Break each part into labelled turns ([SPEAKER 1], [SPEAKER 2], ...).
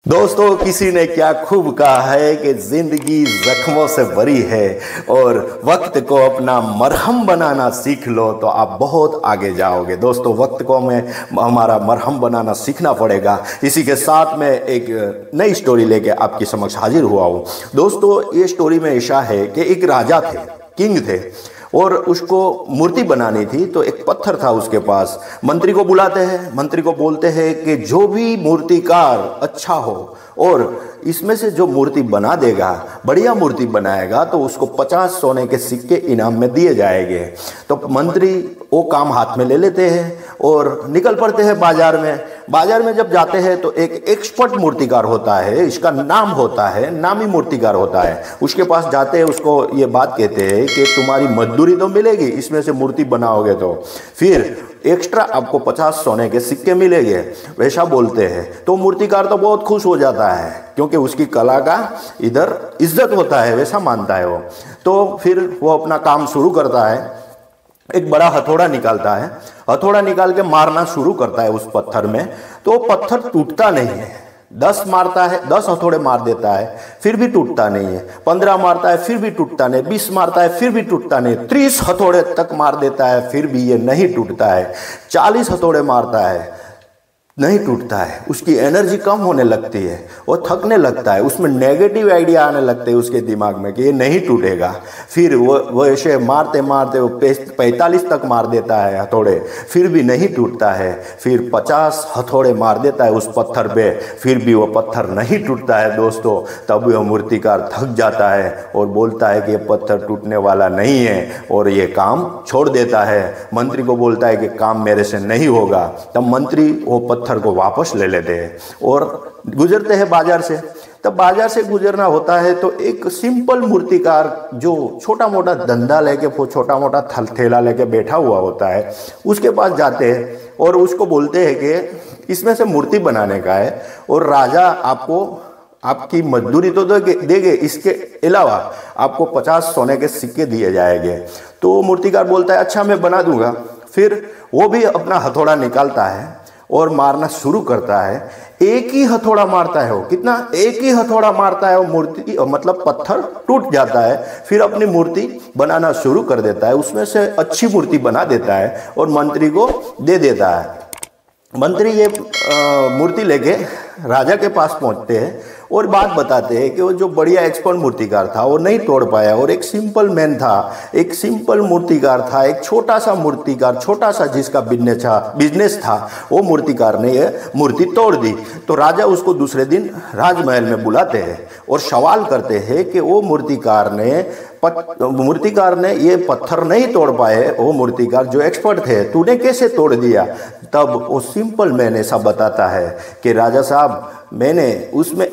[SPEAKER 1] दोस्तों, किसी ने क्या खूब कहा है कि जिंदगी जख्मों से भरी है और वक्त को अपना मरहम बनाना सीख लो तो आप बहुत आगे जाओगे। दोस्तों, वक्त को हमें हमारा मरहम बनाना सीखना पड़ेगा। इसी के साथ में एक नई स्टोरी लेके आपकी समक्ष हाजिर हुआ हूँ। दोस्तों, ये स्टोरी में ऐसा है कि एक राजा थे, किंग थे, और उसको मूर्ति बनानी थी। तो एक पत्थर था उसके पास। मंत्री को बुलाते हैं, मंत्री को बोलते हैं कि जो भी मूर्तिकार अच्छा हो और इसमें से जो मूर्ति बना देगा, बढ़िया मूर्ति बनाएगा, तो उसको 50 सोने के सिक्के इनाम में दिए जाएंगे। तो मंत्री वो काम हाथ में ले लेते हैं और निकल पड़ते हैं बाजार में। बाजार में जब जाते हैं तो एक एक्सपर्ट मूर्तिकार होता है, इसका नाम होता है, नामी मूर्तिकार होता है। उसके पास जाते हैं, उसको ये बात कहते हैं कि तुम्हारी मजदूरी तो मिलेगी, इसमें से मूर्ति बनाओगे तो फिर एक्स्ट्रा आपको 50 सोने के सिक्के मिलेंगे, वैसा बोलते हैं। तो मूर्तिकार तो बहुत खुश हो जाता है क्योंकि उसकी कला का इधर इज्जत होता है, वैसा मानता है वो। तो फिर वो अपना काम शुरू करता है। एक बड़ा हथौड़ा निकालता है, हथौड़ा निकाल के मारना शुरू करता है उस पत्थर में। तो पत्थर टूटता नहीं है। 10 मारता है, 10 हथौड़े मार देता है, फिर भी टूटता नहीं है। 15 मारता है, फिर भी टूटता नहीं। 20 मारता है, फिर भी टूटता नहीं। 30 हथौड़े तक मार देता है, फिर भी ये नहीं टूटता है। 40 हथौड़े मारता है, नहीं टूटता है। उसकी एनर्जी कम होने लगती है, वो थकने लगता है, उसमें नेगेटिव आइडिया आने लगते हैं उसके दिमाग में कि ये नहीं टूटेगा। फिर वो ऐसे मारते मारते वो 45 तक मार देता है हथौड़े, फिर भी नहीं टूटता है। फिर 50 हथौड़े मार देता है उस पत्थर पे, फिर भी वो पत्थर नहीं टूटता है। दोस्तों, तब वो मूर्तिकार थक जाता है और बोलता है कि ये पत्थर टूटने वाला नहीं है और ये काम छोड़ देता है। मंत्री को बोलता है कि काम मेरे से नहीं होगा। तब मंत्री वो पत्थर को वापस ले लेते हैं और गुजरते हैं बाजार से। तब बाजार से गुजरना होता है तो एक सिंपल मूर्तिकार जो छोटा मोटा धंधा लेके, छोटा मोटा ठेला लेके बैठा हुआ होता है, उसके पास जाते हैं और उसको बोलते हैं कि इसमें से मूर्ति बनाने का है और राजा आपको आपकी मजदूरी तो देंगे, इसके अलावा आपको 50 सोने के सिक्के दिए जाएंगे। तो मूर्तिकार बोलता है अच्छा, मैं बना दूंगा। फिर वो भी अपना हथौड़ा निकालता है और मारना शुरू करता है। एक ही हथौड़ा मारता है वो, कितना, एक ही हथौड़ा मारता है वो, मूर्ति मतलब पत्थर टूट जाता है। फिर अपनी मूर्ति बनाना शुरू कर देता है, उसमें से अच्छी मूर्ति बना देता है और मंत्री को दे देता है। मंत्री ये मूर्ति लेके राजा के पास पहुंचते हैं और बात बताते हैं कि वो जो बढ़िया एक्सपर्ट मूर्तिकार था वो नहीं तोड़ पाया, और एक सिंपल मैन था, एक सिंपल मूर्तिकार था, एक छोटा सा मूर्तिकार, छोटा सा जिसका बिजनेस था, वो मूर्तिकार ने ये मूर्ति तोड़ दी। तो राजा उसको दूसरे दिन राजमहल में बुलाते हैं और सवाल करते हैं कि वो मूर्तिकार ने ये पत्थर नहीं तोड़ पाए, वो मूर्तिकार जो एक्सपर्ट थे, तूने कैसे तोड़ दिया? तब वो सिंपल मैन ऐसा बताता है कि राजा साहब, मैंने उसमें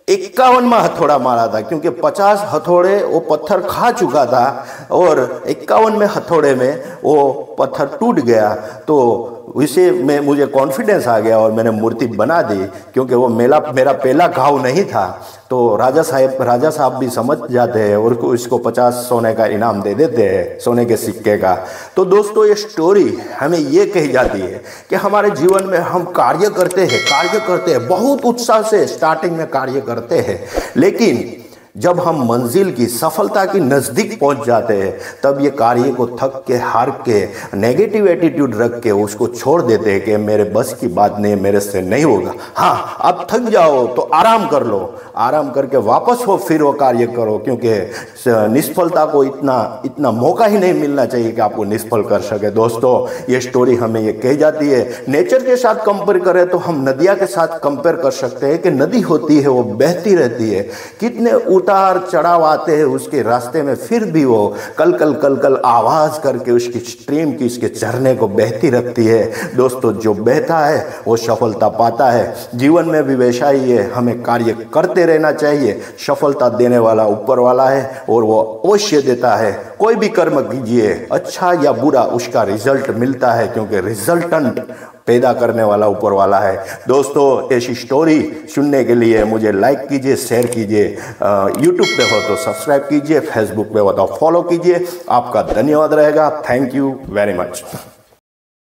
[SPEAKER 1] 51वां हथौड़ा मारा था क्योंकि 50 हथौड़े वो पत्थर खा चुका था और 51वें हथौड़े में वो पत्थर टूट गया। तो इसे में मुझे कॉन्फिडेंस आ गया और मैंने मूर्ति बना दी क्योंकि वो मेरा पहला घाव नहीं था। तो राजा साहब भी समझ जाते हैं और इसको 50 सोने का इनाम दे देते हैं, सोने के सिक्के का। तो दोस्तों, ये स्टोरी हमें ये कही जाती है कि हमारे जीवन में हम कार्य करते हैं बहुत उत्साह से, स्टार्टिंग में कार्य करते हैं, लेकिन जब हम मंजिल की, सफलता की नज़दीक पहुंच जाते हैं, तब ये कार्य को थक के, हार के, नेगेटिव एटीट्यूड रख के उसको छोड़ देते हैं कि मेरे बस की बात नहीं, मेरे से नहीं होगा। हाँ, अब थक जाओ तो आराम कर लो, आराम करके वापस हो, फिर वो कार्य करो, क्योंकि निष्फलता को इतना मौका ही नहीं मिलना चाहिए कि आपको निष्फल कर सके। दोस्तों, ये स्टोरी हमें ये कही जाती है। नेचर के साथ कंपेयर करें तो हम नदियाँ के साथ कंपेयर कर सकते हैं कि नदी होती है, वो बहती रहती है, कितने उतार चढ़ाव आते हैं उसके रास्ते में, फिर भी वो कल आवाज करके उसकी स्ट्रीम की, उसके झरने को बहती रखती है। दोस्तों, जो बहता है वो सफलता पाता है। जीवन में भी वैसा ही है, हमें कार्य करते रहना चाहिए। सफलता देने वाला ऊपर वाला है और वो अवश्य देता है। कोई भी कर्म कीजिए, अच्छा या बुरा, उसका रिजल्ट मिलता है क्योंकि रिजल्टेंट पैदा करने वाला ऊपर वाला है। दोस्तों, ऐसी स्टोरी सुनने के लिए मुझे लाइक कीजिए, शेयर कीजिए, यूट्यूब पे हो तो सब्सक्राइब कीजिए, फेसबुक पे हो तो फॉलो कीजिए। आपका धन्यवाद रहेगा। Thank you very much.